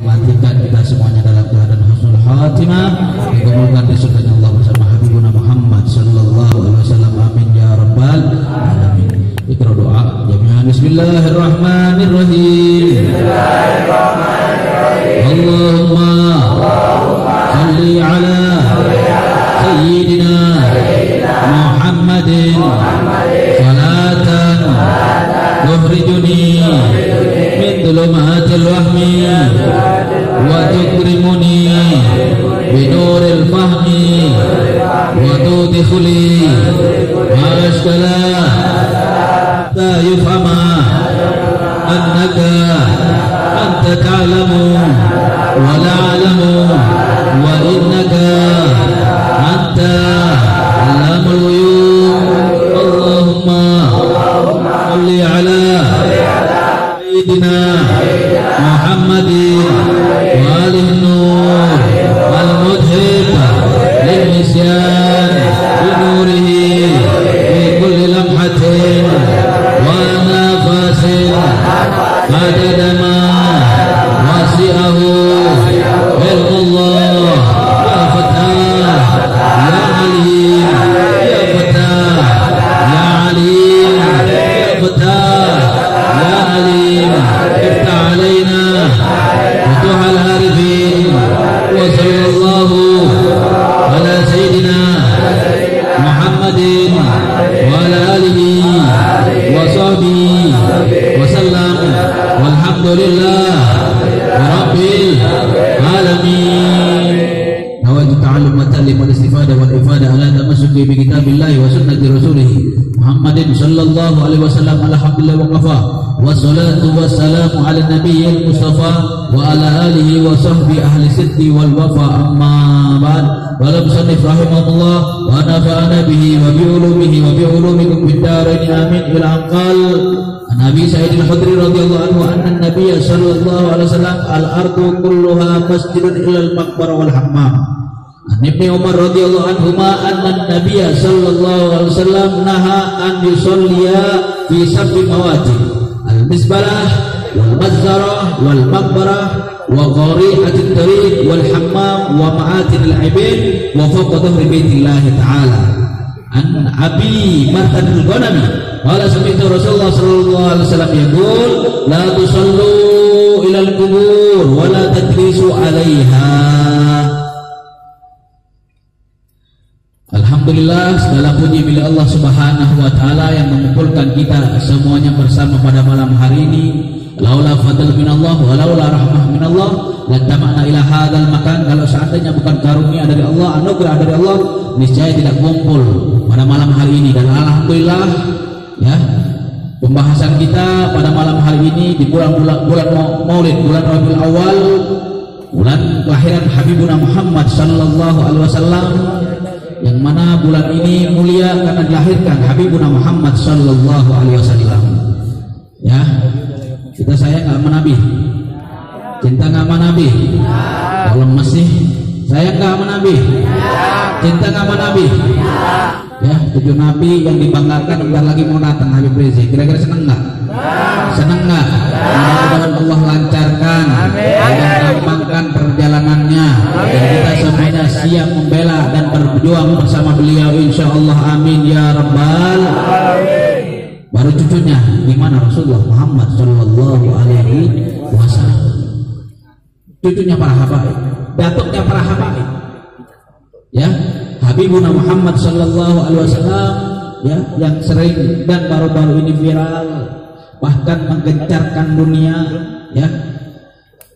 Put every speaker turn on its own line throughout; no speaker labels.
lantikan kita semuanya dalam keadaan husnul khatimah, dikumpulkan di surga Allah bersama Habibuna Muhammad sallallahu alaihi wasallam. Amin ya rabbal alamin. Ikra doa jami'an. Bismillahirrahmanirrahim. Allahumma salli ala sayyidina Muhammadin salatan tukhrijuni min dhulumatil wahmi wa tukrimuni binuril fahmi wa tudkhili ashkala la yufhama annaka anta ta'lamu wa la a'lamu wa innaka anta allamul ghuyub. Allahumma salli ala sayyidina Muhammadin wa alihi nur wal mudhib lil nisyan bi nurihi fi kulli lamhatin wa nafasin adada ma wasi'ahu ilmullah ya fatah ya alim ya fatah ya alim ya fatah ya alim iftah alaina futuh al-arifin wa sallallahu ala sayyidina Muhammadin wa ala alihi wa sahbihi wa sallam walhamdulillah rabbil alamin. Nawaitu ta'allum wa ta'lim wal istifada wal ifada ala tamassuki bi kitabillahi wa sunnati rasulih Muhammadin sallallahu alaihi wasallam. Alhamdulillah wa qafa wassalatu wassalamu ala nabiyyil mustafa wa ala alihi wa sahbihi ahli siddi wal wafa. Amma ba'd. Wala musannif rahimahullah wa nafa'ana bihi wa bi ulumihi wa bi ulumikum fid darain amin. Ila anqal Nabi Sa'id al-Khudri radhiyallahu anhu anna an-nabiy sallallahu alaihi wasallam al-ardu kulluha masjidun illa al-maqbarah wal hammam. An Ibnu Umar radhiyallahu anhuma anna an-nabiy sallallahu alaihi wasallam naha an yusalliya fi sab'i mawati' al-misbalah wal mazzarah wal maqbarah wa qari'atit tariq wal hammam wa ma'atin al-ibad wa fawqa dhahri baitillah ta'ala. An Abi Martan al-Ghanami qala sami'tu Rasulullah sallallahu alaihi wasallam yaqul la tusallu ila al-qubur wa la tajlisu 'alaiha. Alhamdulillah, segala puji milik Allah Subhanahu wa taala yang mengumpulkan kita semuanya bersama pada malam hari ini. Laula fadl minallah wa laula rahmah minallah lantama'na ila hadzal makan. Kalau seandainya bukan karunia dari Allah, anugerah dari Allah, niscaya tidak kumpul pada malam hari ini. Dan alhamdulillah ya, pembahasan kita pada malam hari ini di bulan Maulid, bulan Rabiul Awal, bulan kelahiran Habibuna Muhammad sallallahu alaihi wasallam, yang mana bulan ini mulia karena dilahirkan Habibuna Muhammad sallallahu alaihi wasallam. Ya, kita sayang nggak sama Nabi? Cinta nggak sama Nabi? Kalau masih sayang nggak sama Nabi? Cinta nggak sama Nabi? Ya, 7 Nabi yang dibanggakan bentar lagi mau datang Habib Rizik. Kira-kira seneng nggak? Seneng nggak? Mudah-mudahan Allah lancarkan dan gampangkan perjalanannya, dan kita semuanya siap membela dan berjuang bersama beliau insyaallah. Amin ya rabbal alamin. Baru cucunya gimana Rasulullah Muhammad sallallahu alaihi wasallam, cucunya para habaib, datuknya para habaib, ya, Habibuna Muhammad sallallahu alaihi wasallam, ya, yang sering dan baru-baru ini viral, bahkan menggencarkan dunia, ya,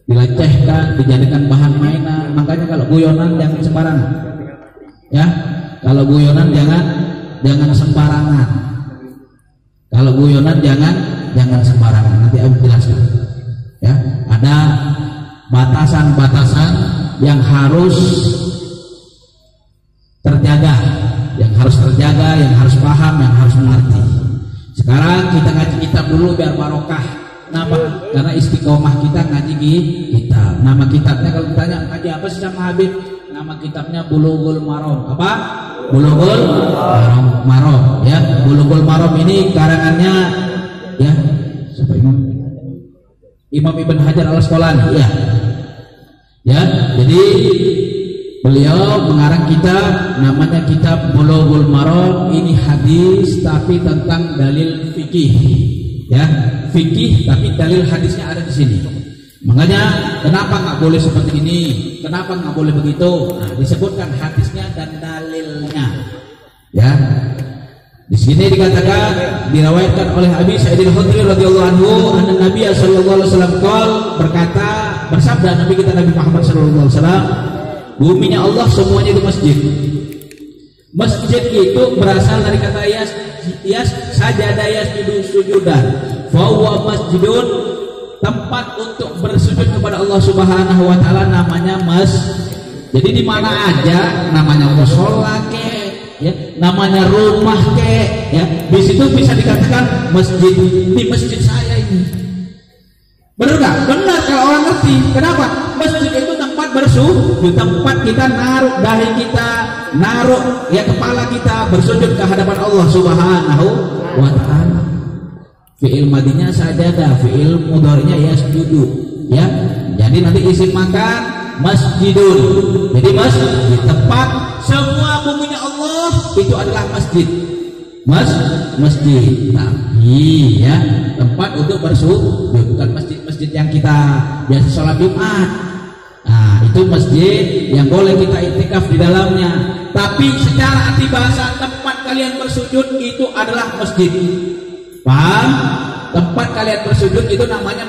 dilecehkan, dijadikan bahan mainan. Makanya kalau guyonan jangan sembarangan, ya, kalau guyonan jangan sembarangan. Kalau guyonan jangan sembarangan. Nanti aku jelaskan. Ya, ada batasan-batasan yang harus terjaga, yang harus paham, yang harus mengerti. Sekarang kita ngaji kitab dulu biar barokah. Kenapa? Karena istiqomah kita ngaji kitab. Nama kitabnya kalau ditanya ngaji apa sih sama Habib? Nama kitabnya Bulughul Maram. Apa? Bulughul Maram, ya. Bulughul Maram ini karangannya, ya, siapa Imam Ibn Hajar Al-Asqalani, ya. Ya, jadi beliau mengarang kitab namanya kitab Bulughul Maram. Ini hadis tapi tentang dalil fikih. Ya, fikih tapi dalil hadisnya ada di sini. Makanya kenapa nggak boleh seperti ini? Kenapa nggak boleh begitu? Nah, disebutkan hadisnya dan dalilnya. Ya, di sini dikatakan diriwayatkan oleh Abi Sa'id Al-Khudri radhiyallahu anhu, anna Nabi sallallahu alaihi wasallam berkata, bersabda Nabi kita Nabi Muhammad sallallahu alaihi wasallam, buminya Allah semuanya itu masjid. Masjid itu berasal dari kata sajada yasjudu sujudan. Fa huwa masjidun, tempat untuk bersujud kepada Allah Subhanahu wa taala namanya Jadi di mana aja namanya musholla ya, namanya rumah ya, di situ bisa dikatakan masjid. Di masjid saya ini, benar nggak? Benar kalau orang ngerti. Kenapa? Masjid itu tempat bersujud, tempat kita naruh dahi kita, naruh ya kepala kita bersujud ke hadapan Allah Subhanahu wa taala. Fi'il madinya sajadah, fi'il mudhari'nya yasjudu ya. Jadi nanti isim makan masjidun. Jadi masjid tempat semua buminya Allah itu adalah masjid. Masjid. Tapi ya tempat untuk bersujud, bukan masjid yang kita biasa sholat Jumat. Nah, itu masjid yang boleh kita iktikaf di dalamnya. Tapi secara arti bahasa tempat kalian bersujud itu adalah masjid. Paham? Tempat kalian bersujud itu namanya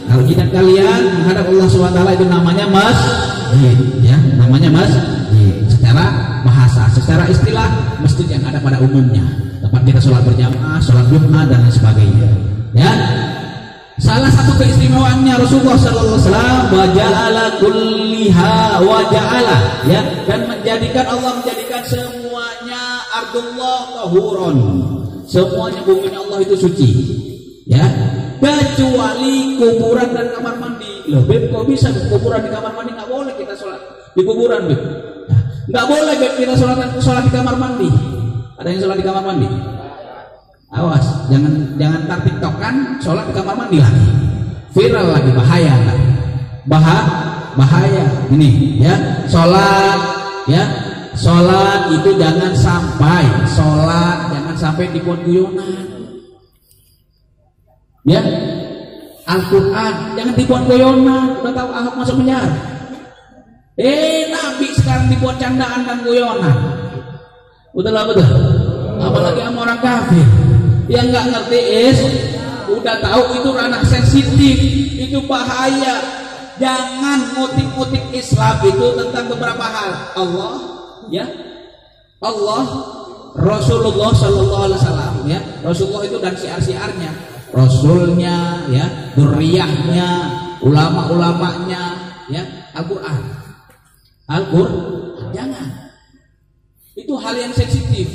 kalau jidat kalian menghadap Allah SWT itu namanya masjid ya, namanya masjid secara bahasa. Secara istilah masjid yang ada pada umumnya, tempat kita sholat berjamaah, sholat Jumat dan lain sebagainya ya. Salah satu keistimewaannya Rasulullah sallallahu alaihi wasallam waja'ala kulliha waja'ala ya, dan Allah menjadikan semuanya ardullah tahuron. Semuanya buminya Allah itu suci ya, kecuali kuburan dan kamar mandi. Loh Beb, kok bisa kuburan di kamar mandi? Nggak boleh kita sholat di kuburan Beb. Nggak boleh Beb kita sholat di kamar mandi. Ada yang sholat di kamar mandi? Awas, jangan tar tiktokan sholat di kamar mandi lagi, viral lagi, bahaya kan? Bahaya ini ya, sholat itu jangan sampai dibuat guyonan ya. Al-Quran jangan dibuat guyonan. Udah tahu Ahok masuk penjara, Nabi sekarang dibuat candaan dan guyonan. Betul. Apalagi sama orang kafir yang nggak ngerti udah tahu itu ranah sensitif, itu bahaya. Jangan ngutik-ngutik Islam itu tentang beberapa hal. Allah, Rasulullah Sallallahu Alaihi Wasallam ya. Rasulullah itu dan siar-siarnya, Rasulnya ya, dzurriyyahnya, ulama-ulamanya ya, Al-Quran. Jangan. Itu hal yang sensitif.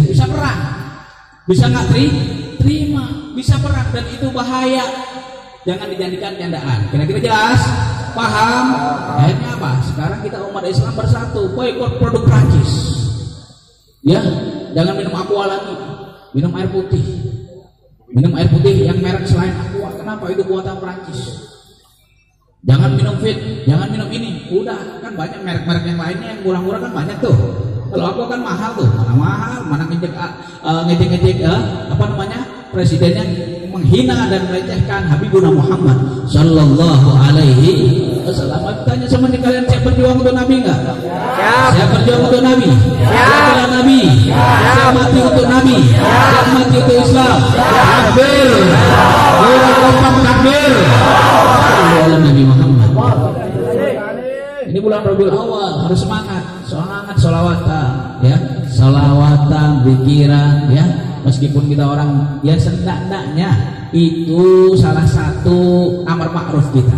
Bisa perang, bisa nggak terima, bisa perang, dan itu bahaya. Jangan dijadikan candaan. Kira-kira jelas? Paham? Akhirnya apa? Sekarang kita umat Islam bersatu, boikot produk Prancis. Ya, jangan minum aqua lagi, minum air putih. Minum air putih yang merek selain aqua. Kenapa? Itu buatan Prancis. Jangan minum fit, jangan minum ini. Udah, kan banyak merek-merek yang lainnya yang murah-murah kan banyak tuh. Kalau aqua kan mahal tuh, mana ngejek presidennya menghina dan melecehkan Habibuna Muhammad Sallallahu Alaihi Wasallam. Tanya sama kalian, siap berjuang untuk Nabi enggak? Siap berjuang untuk Nabi? Siap bela Nabi? Siap mati untuk Nabi? Siap mati untuk Islam? Takbir! Orang kompak takbir! Nabi Muhammad. Ini bulan Rabiul Awal, harus semangat, sholawatan, ya, sholawatan, zikiran, ya. Meskipun kita orang ya seenggak-enggaknya itu salah satu amar ma'ruf kita.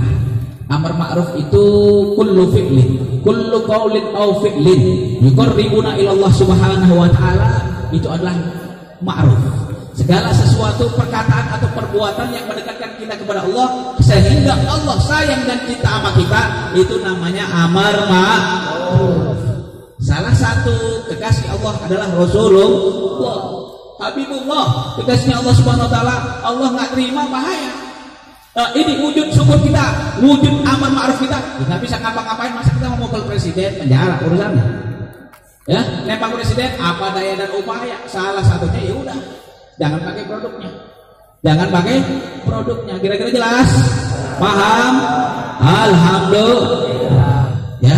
Amar ma'ruf itu kullu fi'lin, kullu qaulin aw fi'lin yuqarribuna ila Allah Subhanahu wa taala, itu adalah ma'ruf. Segala sesuatu perkataan atau perbuatan yang mendekatkan kita kepada Allah sehingga Allah sayang dan cinta sama kita, itu namanya amar ma'ruf. Salah satu kekasih Allah adalah Rasulullah, Habibullah, kekasihnya Allah Subhanahu wa taala. Allah nggak terima, bahaya. Ini wujud syukur kita, wujud amar ma'ruf kita. Nggak bisa ngapa-ngapain, masa kita mau mukul presiden, penjara urusannya. Ya, nembak presiden apa daya dan upaya? Salah satunya ya udah, jangan pakai produknya. Jangan pakai produknya. Kira-kira jelas? Paham? Alhamdulillah. Ya.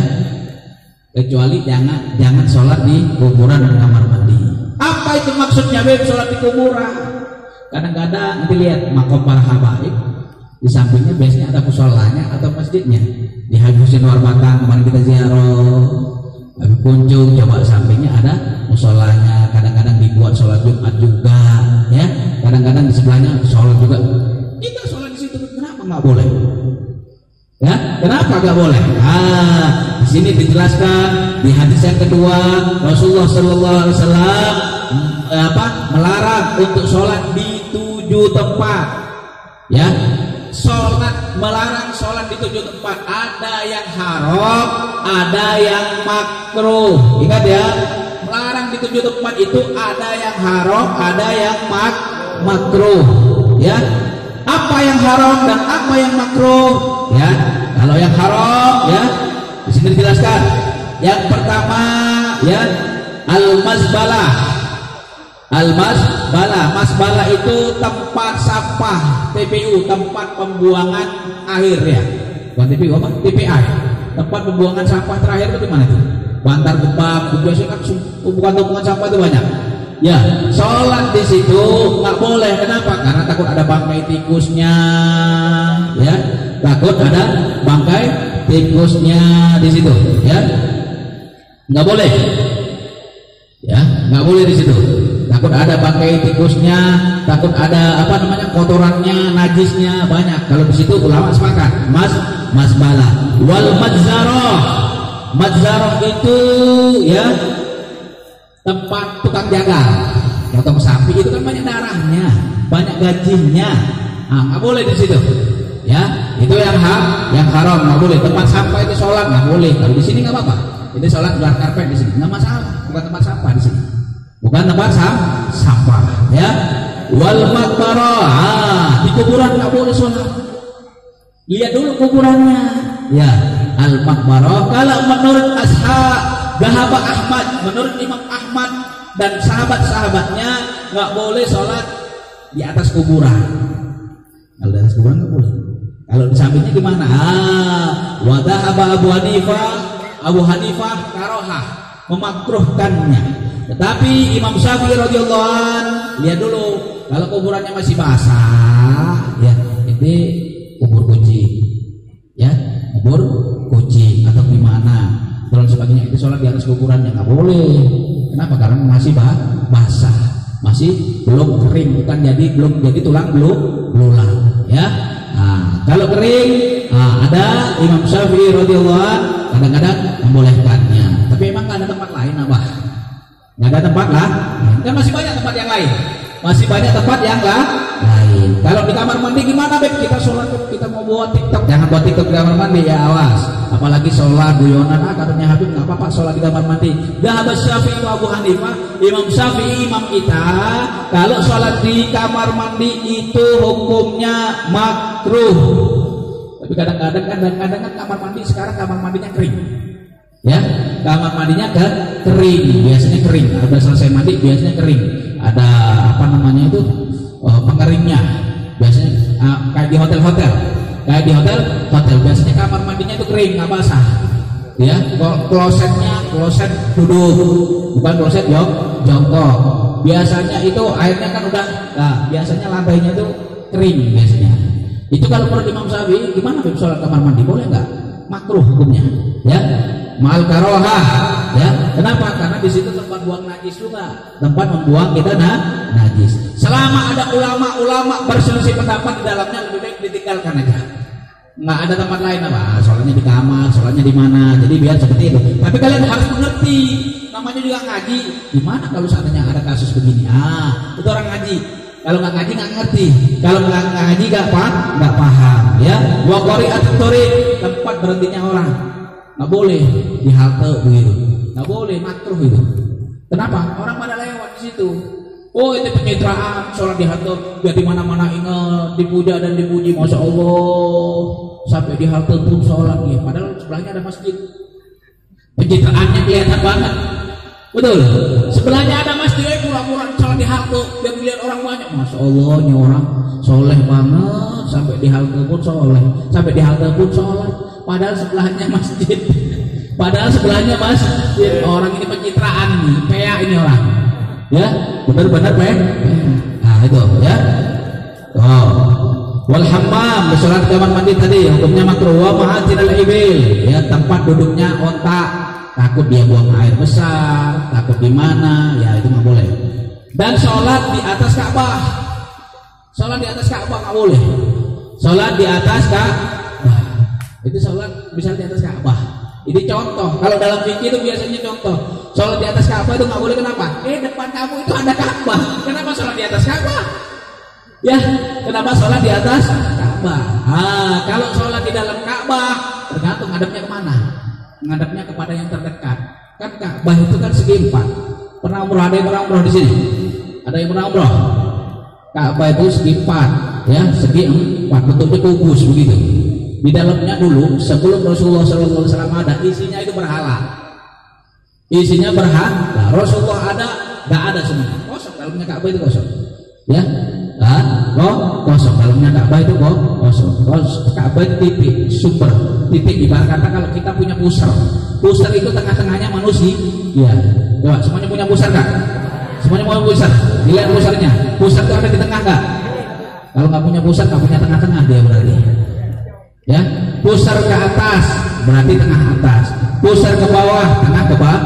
Kecuali jangan sholat di kuburan dan kamar mandi. Apa itu maksudnya sholat di kuburan? Kadang-kadang nanti lihat makom para habaib, di sampingnya biasanya ada musolanya atau masjidnya. Di Haji Husin Warbatang kemarin kita ziarah, habis kunjung coba sampingnya ada musolanya. Kadang-kadang dibuat sholat Jumat juga, ya. Kadang-kadang di sebelahnya sholat juga. Kita sholat di situ, kenapa nggak boleh? Ya, kenapa nggak boleh? Di sini dijelaskan di hadis yang kedua, Rasulullah Sallallahu Alaihi Wasallam melarang untuk sholat di 7 tempat. Ya, melarang sholat di 7 tempat. Ada yang haram, ada yang makruh. Ingat ya, melarang di 7 tempat itu ada yang haram, ada yang makruh. Ya, apa yang haram dan apa yang makruh? Ya, kalau yang haram, ya, di sini dijelaskan. Yang pertama, ya, al-mazbalah. Masbalah itu tempat sampah, TPU, tempat pembuangan akhir, ya. Bukan TPU apa? TPA. Tempat pembuangan sampah terakhir itu di mana itu? Bantar Gebang, biasanya kan tumpukan sampah itu banyak. Ya, sholat di situ nggak boleh. Kenapa? Karena takut ada bangkai tikusnya, ya. Takut ada bangkai tikusnya di situ, ya. Nggak boleh, ya, nggak boleh di situ. Takut ada bangkai tikusnya, takut ada kotorannya, najisnya banyak. Kalau di situ ulama sepakat, masbalah. Wal madzarah itu, ya, tempat tukang jagal. Potong sapi itu kan banyak darahnya, banyak gajinya. Nggak boleh di situ. Ya, itu yang haram, nggak boleh. Tempat sampah itu sholat nggak boleh. Kalau di sini nggak apa-apa. Ini sholat gelar karpet di sini, nggak masalah. Bukan tempat sampah di sini. Bukan tempat sampah. Ya. Wal maqbarah, di kuburan nggak boleh sholat. Lihat dulu kuburannya. Ya, al maqbarah. Kalau menurut Dhahaba Ahmad, menurut Imam Ahmad dan sahabat-sahabatnya nggak boleh sholat di atas kuburan. Kalau di atas kuburan nggak boleh. Kalau di sampingnya gimana? Wa dhahaba Abu Hanifah karohah, memakruhkannya. Tetapi Imam Syafi'i radhiyallahu anhu, lihat dulu, kalau kuburannya masih basah, ya, itu kubur kucing, ya, kubur kucing atau gimana. Kalau sebagainya itu sholat di atas kuburannya nggak boleh. Kenapa? Karena masih basah, masih belum kering, belum jadi tulang belulang, ya. Kalau kering, ada Imam Syafi'i radhiyallahu anhu kadang-kadang membolehkannya. Tapi emang nggak ada tempat lain apa? Nggak ada tempat lah. Kan masih banyak tempat yang lain. Masih banyak tempat yang lain. Kalau di kamar mandi gimana, Beb? Kita sholat, kita mau buat TikTok. Jangan buat TikTok di kamar mandi, ya, awas. Apalagi sholat guyonan, katanya Habib nggak apa-apa sholat di kamar mandi. Dhahaba Syafi'i wa Abu Hanifah, Imam Syafi'i, imam kita, kalau sholat di kamar mandi itu hukumnya makruh. Tapi kadang-kadang kan kamar mandi sekarang kamar mandinya kering. Ya, kamar mandinya kering, biasanya kering. Udah selesai mandi biasanya kering. Ada pengeringnya. Biasanya kayak di hotel. Biasanya kamar mandinya itu kering, nggak basah. Ya, kloset duduk, bukan kloset jongkok. Biasanya itu airnya kan udah, biasanya lantainya itu kering biasanya. Itu kalau menurut Imam Syafi'i gimana sholat kamar mandi, boleh nggak? Makruh hukumnya, ya. Mal karohah, ya. Kenapa? Karena di situ tempat buang najis juga, tempat membuang kita najis. Selama ada ulama berselisih pendapat di dalamnya, lebih baik ditinggalkan aja. Nggak ada tempat lain apa? Sholatnya di kamar, sholatnya di mana? Jadi biar seperti itu. Tapi kalian harus mengerti, namanya juga ngaji. Gimana kalau seandainya ada kasus begini? Itu orang ngaji. Kalau nggak ngaji nggak ngerti. Kalau nggak ngaji nggak paham. Ya. Wa qari'atut thoriq, tempat berhentinya orang. Nggak boleh di halte begitu, nggak boleh, makruh itu. Kenapa? Orang pada lewat di situ. Oh itu pencitraan, sholat di halte biar di mana-mana ingat dipuja dan dipuji, masya Allah, sampai di halte pun sholat ya, padahal sebelahnya ada masjid. Pencitraannya kelihatan banget, betul. Sebelahnya ada masjid, pura-pura sholat di halte biar melihat orang banyak, masya Allah, ini orang soleh banget, sampai di halte pun soleh, sampai di halte pun sholat, padahal sebelahnya masjid. Padahal sebelahnya masjid. Orang ini pencitraan nih, kayak ini orang. Ya, benar-benar nah itu ya. Oh, wal hammam, sholat kamar mandi tadi hukumnya makruh. Wa ma'atinal ibil, ya tempat duduknya onta, takut dia buang air besar, takut di mana, ya itu nggak boleh. Dan sholat di atas Ka'bah, sholat di atas Ka'bah nggak boleh. Sholat di atas Ka'bah, itu sholat bisa di atas Ka'bah. Ini contoh, kalau dalam fikih itu biasanya contoh. Sholat di atas Ka'bah itu nggak boleh, kenapa? Depan kamu itu ada Ka'bah. Kenapa sholat di atas Ka'bah? Ya, kenapa sholat di atas Ka'bah? Kalau sholat di dalam Ka'bah, tergantung ngadepnya kemana. Ngadepnya kepada yang terdekat. Kan Ka'bah itu kan segi 4. Pernah umroh, ada yang pernah umroh di sini? Ada yang pernah umroh? Ka'bah itu segi 4, ya, segi 4, bentuknya kubus begitu. Di dalamnya dulu sebelum Rasulullah SAW ada, isinya itu berhala. Isinya berhala. Rasulullah ada, nggak ada semuanya. Kosong, dalamnya Ka'bah itu kosong. Ya, kosong. Dalamnya Ka'bah itu kosong. Ka'bah itu titik, sumber, titik. Ibarat kata kalau kita punya pusar, pusar itu tengah-tengahnya manusia. Ya, coba semuanya punya pusar nggak? Semuanya punya pusar. Dilihat pusarnya. Pusar itu ada di tengah nggak? Kalau nggak punya pusar, nggak punya tengah-tengah dia berarti. Ya, pusar ke atas berarti tengah atas, pusar ke bawah tengah ke bawah.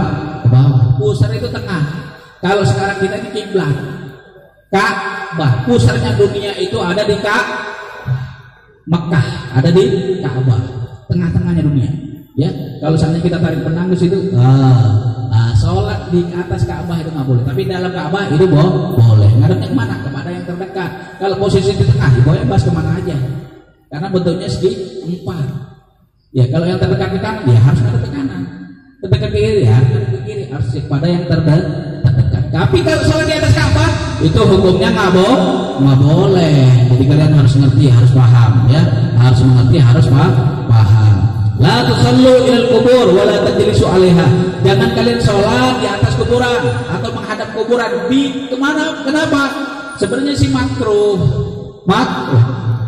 Pusar itu tengah. Kalau sekarang kita di kiblat Ka'bah, pusarnya dunia itu ada di Mekah, ada di Ka'bah, tengah-tengahnya dunia. Ya, kalau seandainya kita tarik benang ke situ, sholat di atas Ka'bah itu nggak boleh. Tapi dalam Ka'bah itu boleh. Ngadepnya kemana? Kepada yang terdekat. Kalau posisi di tengah, boleh bebas kemana aja. Karena bentuknya segi 4. Ya, kalau yang terdekat ke kanan, ya harus ada ke kanan. Terdekat ke kiri, ya harus ada ke kiri. Harus kepada yang terdekat. Tapi kalau sholat di atas Ka'bah, itu hukumnya nggak boleh. Jadi kalian harus ngerti, harus paham, ya. Harus mengerti, harus paham. La tusallu ilal kubur, wa la tajlisu 'alaiha. Jangan kalian sholat di atas kuburan atau menghadap kuburan. Di kemana? Kenapa? Sebenarnya sih makruh.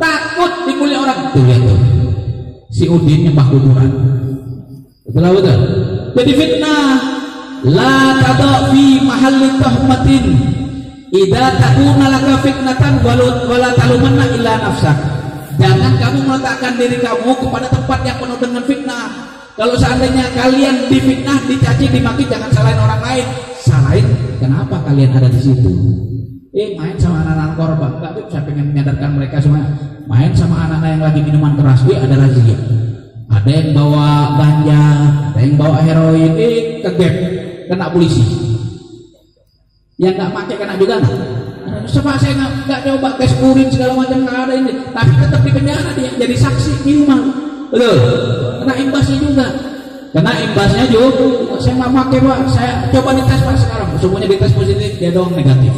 Takut dibully orang. Tuh lihat tuh, si Udin nyembah kuburan. Betul. Jadi fitnah. La tada fi mahalli tahmatin idza takuna laka fitnatan wala talumanna illa nafsak. Jangan kamu meletakkan diri kamu kepada tempat yang penuh dengan fitnah. Kalau seandainya kalian difitnah, dicaci, dimaki, jangan salahin orang lain. Salahin kenapa kalian ada di situ? Main sama anak-anak korban. Enggak, saya pengen menyadarkan mereka semua. Main sama anak-anak yang lagi minuman keras, ada razia. Ada yang bawa ganja, ada yang bawa heroin, kegep, kena polisi. Yang nggak pakai kena juga. Sebab saya nggak coba tes urin segala macam, nggak ada ini, tapi tetap di penjara dia jadi saksi minuman. Betul. Kena imbasnya juga. Kena imbasnya juga. Saya nggak pakai pak, saya coba dites pak sekarang, semuanya dites positif, dia doang negatif.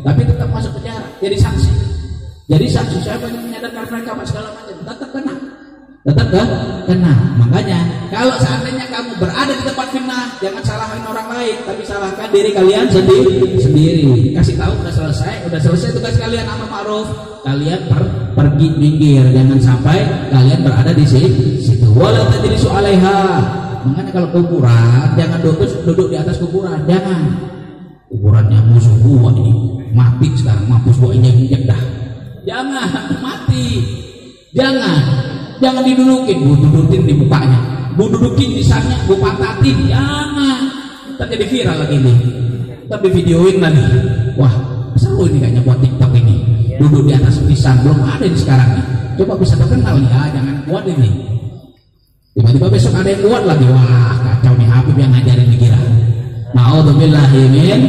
Tapi tetap masuk penjara, jadi saksi. Jadi saksi, saya banyak menyadarkan mereka apa segala macam, tetap kena. Makanya kalau seandainya kamu berada di tempat fitnah, jangan salahkan orang lain, tapi salahkan diri kalian sendiri. Kasih tahu udah selesai tugas kalian amar ma'ruf, kalian pergi minggir, jangan sampai kalian berada di situ. Wala tajlisu 'alaiha. Makanya kalau kuburan, jangan duduk di atas kuburan, jangan. Kuburannya musuh gua ini mati sekarang, mampus gua injek dah. Jangan mati, jangan didudukin, gua dudukin di mukanya, gua dudukin di sana, gua patatin, jangan. Ntar jadi viral lagi nih, ntar di videoin lagi. Wah, seru ini kayaknya buat TikTok ini. Duduk di atas pisang, belum ada ini sekarang nih. Coba bisa terkenal ya, jangan kuat ini. Tiba-tiba besok ada yang kuat lagi, wah kacau nih Habib yang ngajarin dikira. Na'udzubillahi min.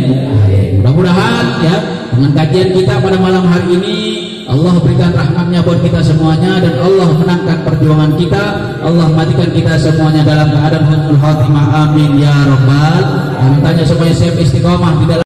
Mudah-mudahan ya dengan kajian kita pada malam hari ini Allah berikan rahmatnya buat kita semuanya, dan Allah menangkan perjuangan kita. Allah matikan kita semuanya dalam keadaan husnul khatimah, amin ya rabbal alamin. Tanya supaya safe istiqomah di dalam